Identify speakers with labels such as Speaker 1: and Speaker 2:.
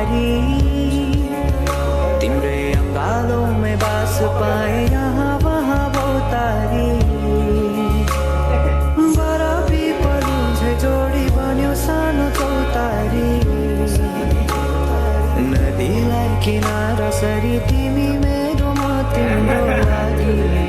Speaker 1: चौतारी तिम्रै अङ्गालोमै बास पाए यहाँ वहाँ बहुतारी बराबी पलुझै जोडी बन्यो सानो चौतारी नदीलाई किनारा सरी तिमी मेरो म तिम्रो लागि